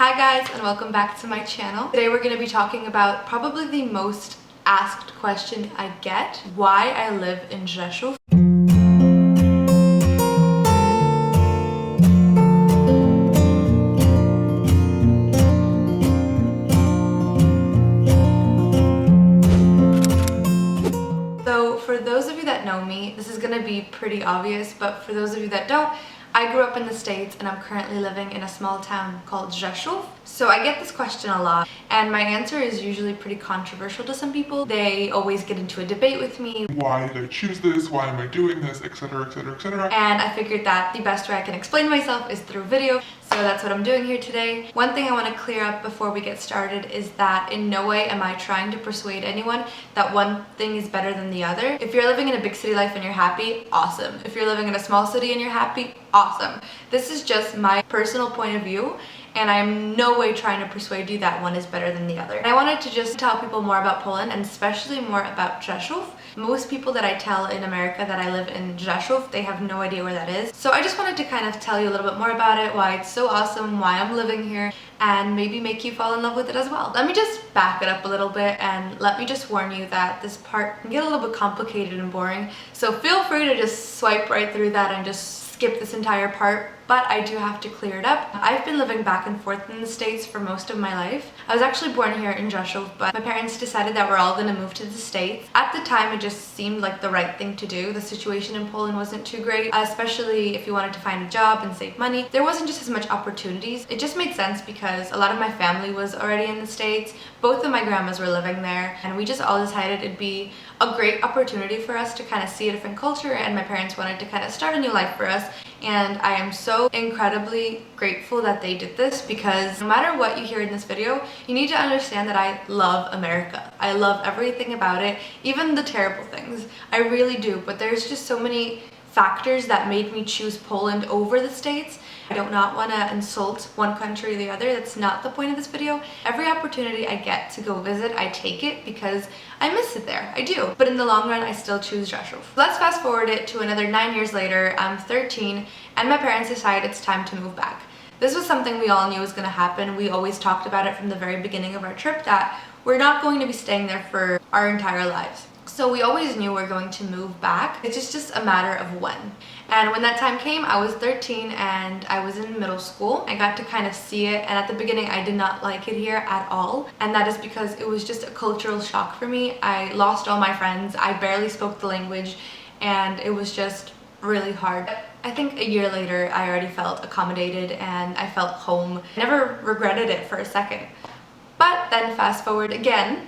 Hi guys, and welcome back to my channel. Today we're going to be talking about probably the most asked question I get: why I live in Rzeszów. So for those of you that know me, this is going to be pretty obvious, but for those of you that don't, I grew up in the States and I'm currently living in a small town called Rzeszów. So I get this question a lot, and my answer is usually pretty controversial to some people. They always get into a debate with me. Why did I choose this? Why am I doing this? Etc, etc, etc. And I figured that the best way I can explain myself is through video. So that's what I'm doing here today. One thing I want to clear up before we get started is that in no way am I trying to persuade anyone that one thing is better than the other. If you're living in a big city life and you're happy, awesome. If you're living in a small city and you're happy, awesome. This is just my personal point of view, and I'm no way trying to persuade you that one is better than the other. And I wanted to just tell people more about Poland, and especially more about Rzeszów. Most people that I tell in America that I live in Rzeszów, they have no idea where that is. So I just wanted to kind of tell you a little bit more about it, why it's so awesome, why I'm living here, and maybe make you fall in love with it as well. Let me just back it up a little bit, and let me just warn you that this part can get a little bit complicated and boring. So feel free to just swipe right through that and just skip this entire part, but I do have to clear it up. I've been living back and forth in the States for most of my life. I was actually born here in Rzeszów, but my parents decided that we're all going to move to the States. At the time, it just seemed like the right thing to do. The situation in Poland wasn't too great, especially if you wanted to find a job and save money. There wasn't just as much opportunities. It just made sense because a lot of my family was already in the States. Both of my grandmas were living there, and we just all decided it'd be a great opportunity for us to kind of see a different culture, and my parents wanted to kind of start a new life for us. And I am so incredibly grateful that they did this, because no matter what you hear in this video, you need to understand that I love America. I love everything about it, even the terrible things. I really do, but there's just so many factors that made me choose Poland over the States. I do not want to insult one country or the other. That's not the point of this video. Every opportunity I get to go visit, I take it because I miss it there. I do. But in the long run, I still choose Rzeszów. Let's fast forward it to another 9 years later. I'm 13 and my parents decide it's time to move back. This was something we all knew was going to happen. We always talked about it from the very beginning of our trip, that we're not going to be staying there for our entire lives. So we always knew we're going to move back. It's just a matter of when. And when that time came, I was 13 and I was in middle school. I got to kind of see it, and at the beginning I did not like it here at all. And that is because it was just a cultural shock for me. I lost all my friends, I barely spoke the language, and it was just really hard. I think a year later I already felt accommodated and I felt home. I never regretted it for a second. But then fast forward again,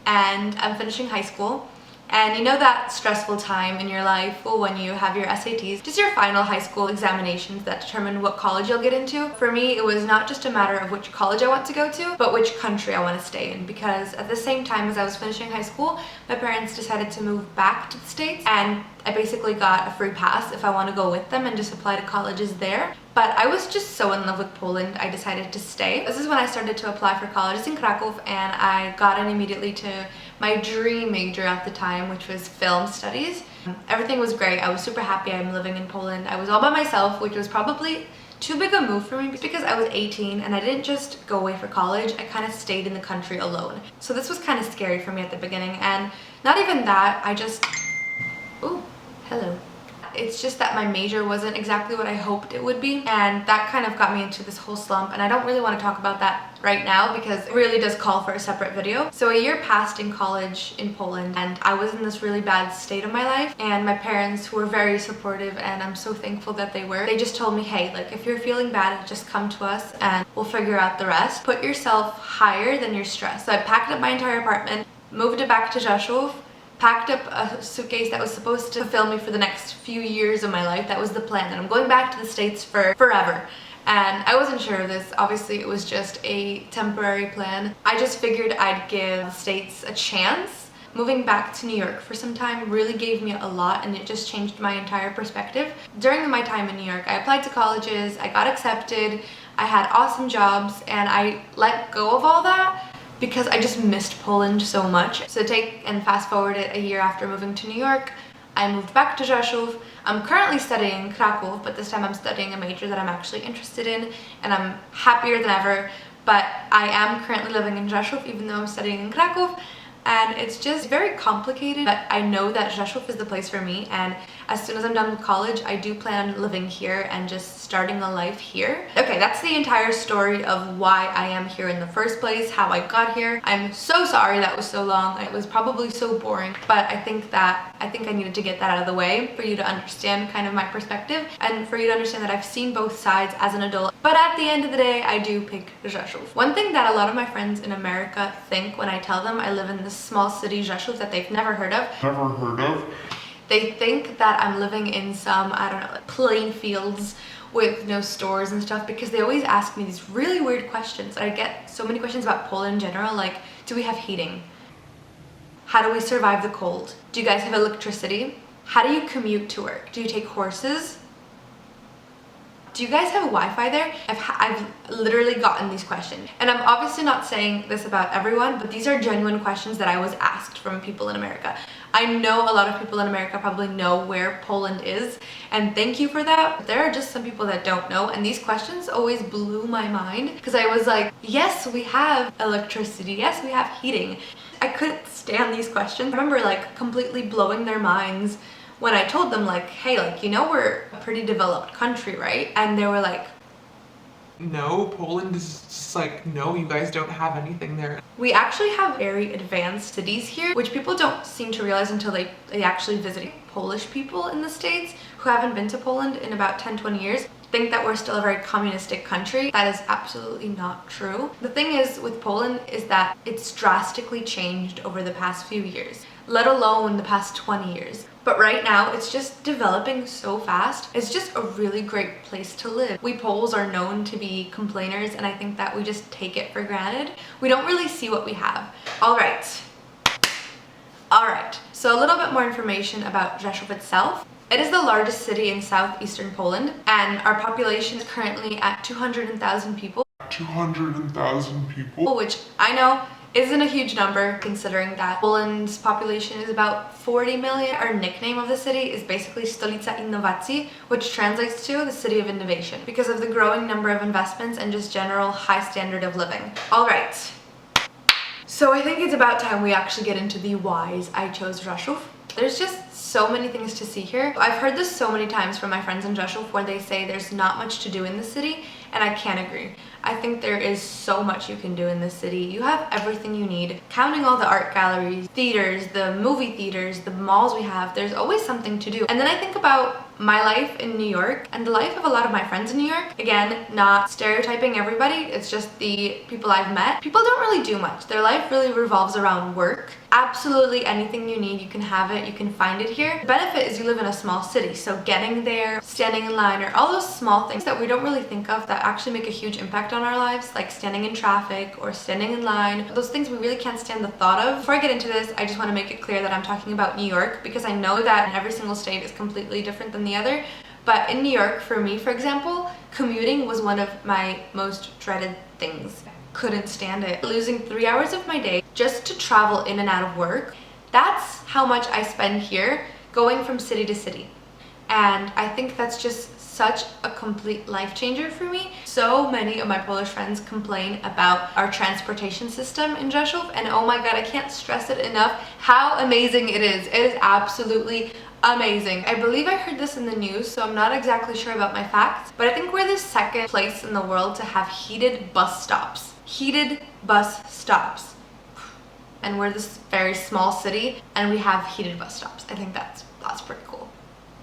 and I'm finishing high school. And you know that stressful time in your life, well, when you have your SATs, just your final high school examinations that determine what college you'll get into. For me, it was not just a matter of which college I want to go to, but which country I want to stay in. Because at the same time as I was finishing high school, my parents decided to move back to the States, and I basically got a free pass if I want to go with them and just apply to colleges there. But I was just so in love with Poland, I decided to stay. This is when I started to apply for colleges in Kraków, and I got in immediately to my dream major at the time, which was film studies. Everything was great. I was super happy. I'm living in Poland. I was all by myself, which was probably too big a move for me because I was 18 and I didn't just go away for college. I kind of stayed in the country alone. So this was kind of scary for me at the beginning, and not even that, I just... Ooh, hello. It's just that my major wasn't exactly what I hoped it would be, and that kind of got me into this whole slump, and I don't really want to talk about that right now because it really does call for a separate video. So a year passed in college in Poland, and I was in this really bad state of my life, and my parents, who were very supportive, and I'm so thankful that they were, they just told me, hey, like, if you're feeling bad, just come to us and we'll figure out the rest. Put yourself higher than your stress. So I packed up my entire apartment, moved it back to Rzeszów, packed up a suitcase that was supposed to fulfill me for the next few years of my life. That was the plan, and I'm going back to the States for forever. And I wasn't sure of this. Obviously, it was just a temporary plan. I just figured I'd give the States a chance. Moving back to New York for some time really gave me a lot, and it just changed my entire perspective. During my time in New York, I applied to colleges, I got accepted, I had awesome jobs, and I let go of all that because I just missed Poland so much. So take and fast forward it a year after moving to New York, I moved back to Rzeszów. I'm currently studying Kraków, but this time I'm studying a major that I'm actually interested in, and I'm happier than ever. but I am currently living in Rzeszów even though I'm studying in Kraków. And it's just very complicated, but I know that Rzeszów is the place for me, and as soon as I'm done with college, I do plan on living here and just starting a life here. Okay, that's the entire story of why I am here in the first place, how I got here. I'm so sorry that was so long. It was probably so boring, but I think I needed to get that out of the way for you to understand kind of my perspective and for you to understand that I've seen both sides as an adult. But at the end of the day, I do pick Rzeszów. One thing that a lot of my friends in America think when I tell them I live in this small city, Rzeszów, that they've never heard of. They think that I'm living in some, I don't know, like plain fields with no stores and stuff, because they always ask me these really weird questions. I get so many questions about Poland in general, like, do we have heating? How do we survive the cold? Do you guys have electricity? How do you commute to work? Do you take horses? Do you guys have Wi-Fi there? I've literally gotten these questions. And I'm obviously not saying this about everyone, but these are genuine questions that I was asked from people in America. I know a lot of people in America probably know where Poland is, and thank you for that. But there are just some people that don't know, and these questions always blew my mind, because I was like, yes, we have electricity, yes, we have heating. I couldn't stand these questions. I remember like completely blowing their minds when I told them like, hey, like, you know, we're a pretty developed country, right? And they were like, no, Poland is just like, no, you guys don't have anything there. We actually have very advanced cities here, which people don't seem to realize until they actually visit. Polish people in the States who haven't been to Poland in about 10-20 years think that we're still a very communistic country. That is absolutely not true. The thing is with Poland is that it's drastically changed over the past few years, let alone the past 20 years. But right now, it's just developing so fast. It's just a really great place to live. We Poles are known to be complainers, and I think that we just take it for granted. We don't really see what we have. All right. So a little bit more information about Rzeszów itself. It is the largest city in southeastern Poland, and our population is currently at 200,000 people. 200,000 people? Which I know isn't a huge number considering that Poland's population is about 40 million. Our nickname of the city is basically Stolica Innowacji, which translates to the city of innovation, because of the growing number of investments and just general high standard of living. All right. So I think it's about time we actually get into the whys I chose Rzeszów. There's just so many things to see here. I've heard this so many times from my friends in Rzeszów where they say there's not much to do in the city, and I can't agree. I think there is so much you can do in this city. You have everything you need. Counting all the art galleries, theaters, the movie theaters, the malls we have, there's always something to do. And then I think about my life in New York and the life of a lot of my friends in New York. Again, not stereotyping everybody, it's just the people I've met. People don't really do much. Their life really revolves around work. Absolutely anything you need, you can have it, you can find it here. The benefit is you live in a small city, so getting there, standing in line, or all those small things that we don't really think of that actually make a huge impact on our lives, like standing in traffic or standing in line. Those things we really can't stand the thought of. Before I get into this, I just want to make it clear that I'm talking about New York, because I know that every single state is completely different than the other. But in New York, for me, for example, commuting was one of my most dreaded things. Couldn't stand it. Losing 3 hours of my day just to travel in and out of work. That's how much I spend here going from city to city. And I think that's just such a complete life changer for me. So many of my Polish friends complain about our transportation system in Rzeszów, and oh my god, I can't stress it enough how amazing it is. It is absolutely amazing. I believe I heard this in the news, so I'm not exactly sure about my facts, but I think we're the second place in the world to have heated bus stops. Heated bus stops. And we're this very small city and we have heated bus stops. I think that's pretty cool.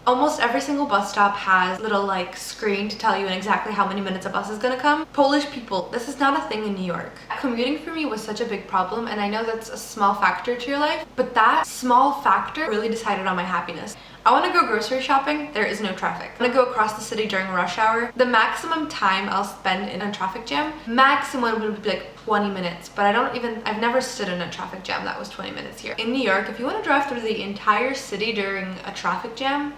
Almost every single bus stop has a little like screen to tell you in exactly how many minutes a bus is gonna come. Polish people, this is not a thing in New York. Commuting for me was such a big problem, and I know that's a small factor to your life, but that small factor really decided on my happiness. I want to go grocery shopping, there is no traffic. I want to go across the city during rush hour. The maximum time I'll spend in a traffic jam, maximum would be like 20 minutes, but I've never stood in a traffic jam that was 20 minutes here. In New York, if you want to drive through the entire city during a traffic jam,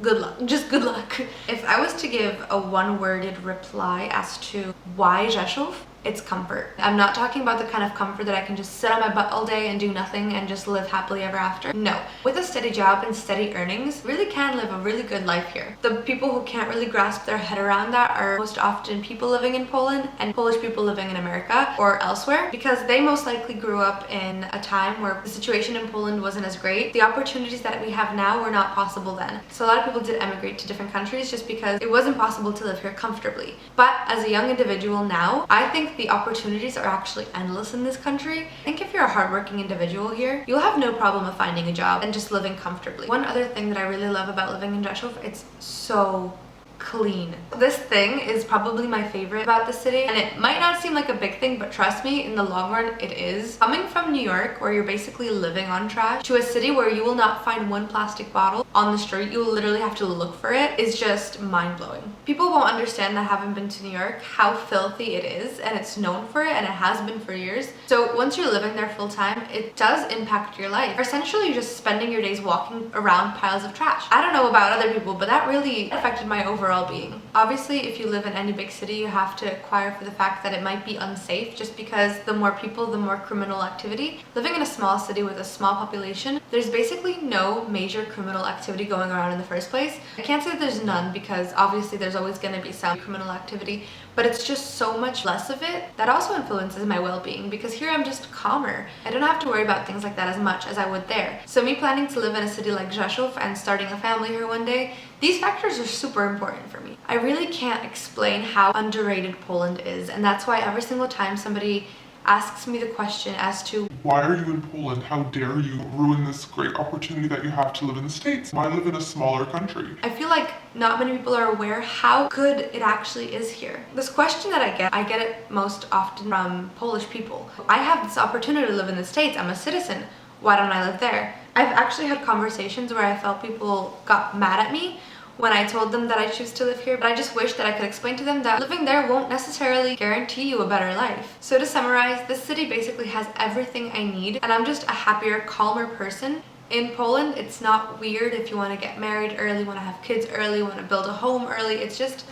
good luck. Just good luck. If I was to give a one-worded reply as to why Rzeszów, it's comfort. I'm not talking about the kind of comfort that I can just sit on my butt all day and do nothing and just live happily ever after. No. With a steady job and steady earnings, really can live a really good life here. The people who can't really grasp their head around that are most often people living in Poland and Polish people living in America or elsewhere, because they most likely grew up in a time where the situation in Poland wasn't as great. The opportunities that we have now were not possible then. So a lot of people did emigrate to different countries just because it wasn't possible to live here comfortably. But as a young individual now, I think the opportunities are actually endless in this country. I think if you're a hardworking individual here, you'll have no problem of finding a job and just living comfortably. One other thing that I really love about living in Rzeszów, it's so clean. This thing is probably my favorite about the city, and it might not seem like a big thing, but trust me, in the long run it is. Coming from New York, where you're basically living on trash, to a city where you will not find one plastic bottle on the street, you will literally have to look for it, is just mind-blowing. People won't understand that haven't been to New York how filthy it is, and it's known for it, and it has been for years. So once you're living there full-time, it does impact your life. Essentially, you're just spending your days walking around piles of trash. I don't know about other people, but that really affected my overall being. Obviously, if you live in any big city, you have to acquire for the fact that it might be unsafe, just because the more people, the more criminal activity. Living in a small city with a small population, there's basically no major criminal activity going around in the first place. I can't say that there's none, because obviously there's always going to be some criminal activity, but it's just so much less of it. That also influences my well-being, because here I'm just calmer. I don't have to worry about things like that as much as I would there. So me planning to live in a city like Rzeszów and starting a family here one day, these factors are super important for me. I really can't explain how underrated Poland is, and that's why every single time somebody asks me the question as to why are you in Poland? How dare you ruin this great opportunity that you have to live in the States? Why live in a smaller country? I feel like not many people are aware how good it actually is here. This question that I get it most often from Polish people. I have this opportunity to live in the States. I'm a citizen. Why don't I live there? I've actually had conversations where I felt people got mad at me when I told them that I choose to live here, but I just wish that I could explain to them that living there won't necessarily guarantee you a better life. So to summarize, this city basically has everything I need, and I'm just a happier, calmer person. In Poland, it's not weird if you want to get married early, want to have kids early, want to build a home early. It's just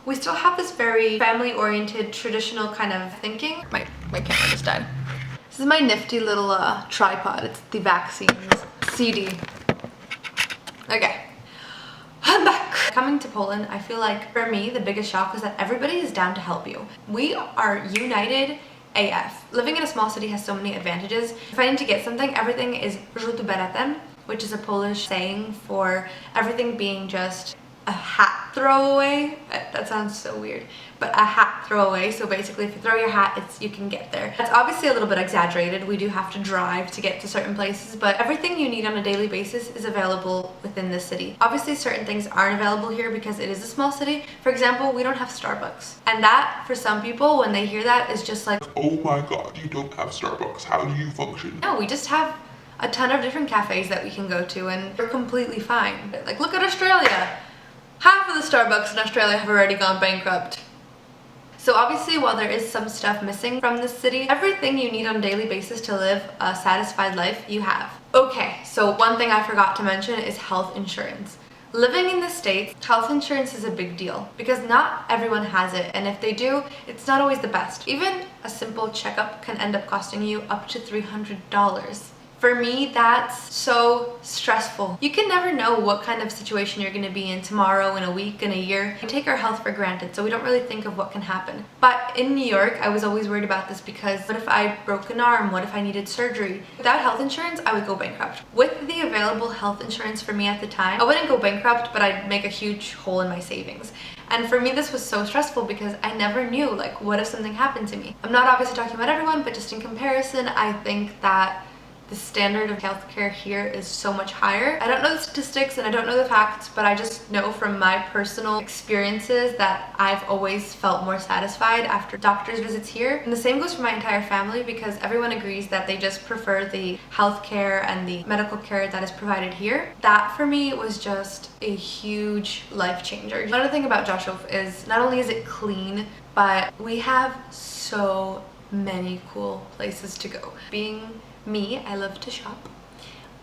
we still have this very family-oriented, traditional kind of thinking. My camera just died. This is my nifty little tripod. It's the vaccines CD. Okay. I'm back. Coming to Poland, I feel like for me, the biggest shock was that everybody is down to help you. We are united AF. Living in a small city has so many advantages. If I need to get something, everything is rzut beretem, which is a Polish saying for everything being just a hat throwaway. That sounds so weird, but a hat throwaway. So basically, if you throw your hat, you can get there. That's obviously a little bit exaggerated. We do have to drive to get to certain places, but everything you need on a daily basis is available within the city. Obviously, certain things aren't available here because it is a small city. For example, we don't have Starbucks, and that for some people, when they hear that, is just like, oh my god, you don't have Starbucks. How do you function? No, we just have a ton of different cafes that we can go to, and we're completely fine. Like, look at Australia. Half of the Starbucks in Australia have already gone bankrupt. So obviously, while there is some stuff missing from this city, everything you need on a daily basis to live a satisfied life, you have. Okay, so one thing I forgot to mention is health insurance. Living in the States, health insurance is a big deal because not everyone has it, and if they do, it's not always the best. Even a simple checkup can end up costing you up to $300. For me, that's so stressful. You can never know what kind of situation you're going to be in tomorrow, in a week, in a year. We take our health for granted, so we don't really think of what can happen. But in New York, I was always worried about this because what if I broke an arm? What if I needed surgery? Without health insurance, I would go bankrupt. With the available health insurance for me at the time, I wouldn't go bankrupt, but I'd make a huge hole in my savings. And for me, this was so stressful because I never knew, like, what if something happened to me? I'm not obviously talking about everyone, but just in comparison, I think that the standard of healthcare here is so much higher. I don't know the statistics and I don't know the facts, but I just know from my personal experiences that I've always felt more satisfied after doctor's visits here. And the same goes for my entire family because everyone agrees that they just prefer the healthcare and the medical care that is provided here. That for me was just a huge life changer. Another thing about Rzeszów is not only is it clean, but we have so many cool places to go. Being me, I love to shop,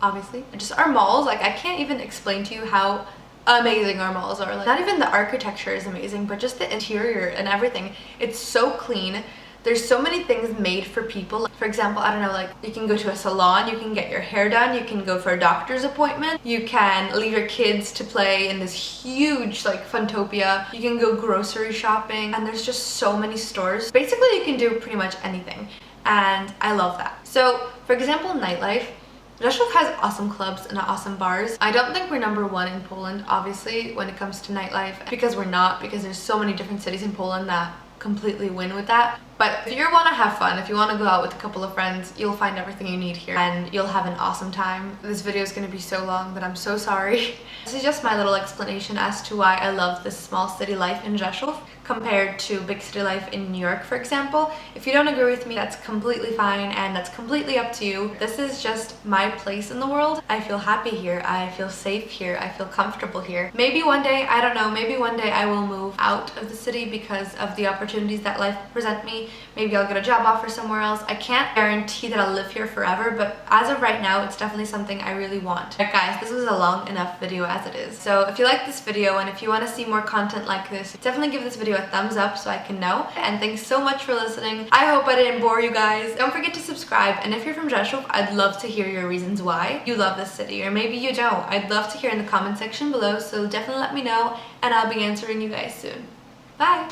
obviously. Just our malls, like I can't even explain to you how amazing our malls are. Like, not even the architecture is amazing, but just the interior and everything. It's so clean. There's so many things made for people. For example, I don't know, like you can go to a salon, you can get your hair done, you can go for a doctor's appointment, you can leave your kids to play in this huge like Funtopia, you can go grocery shopping, and there's just so many stores. Basically, you can do pretty much anything, and I love that. So, for example, nightlife. Rzeszów has awesome clubs and awesome bars. I don't think we're number one in Poland, obviously, when it comes to nightlife, because we're not, because there's so many different cities in Poland that completely win with that. But if you want to have fun, if you want to go out with a couple of friends, you'll find everything you need here and you'll have an awesome time. This video is going to be so long that I'm so sorry. This is just my little explanation as to why I love this small city life in Rzeszów compared to big city life in New York, for example. If you don't agree with me, that's completely fine and that's completely up to you. This is just my place in the world. I feel happy here. I feel safe here. I feel comfortable here. Maybe one day, I don't know, maybe one day I will move out of the city because of the opportunities that life present me. Maybe I'll get a job offer somewhere else. I can't guarantee that I'll live here forever, but as of right now, it's definitely something I really want. Alright guys, this was a long enough video as it is. So if you like this video and if you want to see more content like this, definitely give this video a thumbs up so I can know. And thanks so much for listening. I hope I didn't bore you guys. Don't forget to subscribe, and if you're from Rzeszów, I'd love to hear your reasons why you love this city, or maybe you don't. I'd love to hear in the comment section below, so definitely let me know and I'll be answering you guys soon. Bye!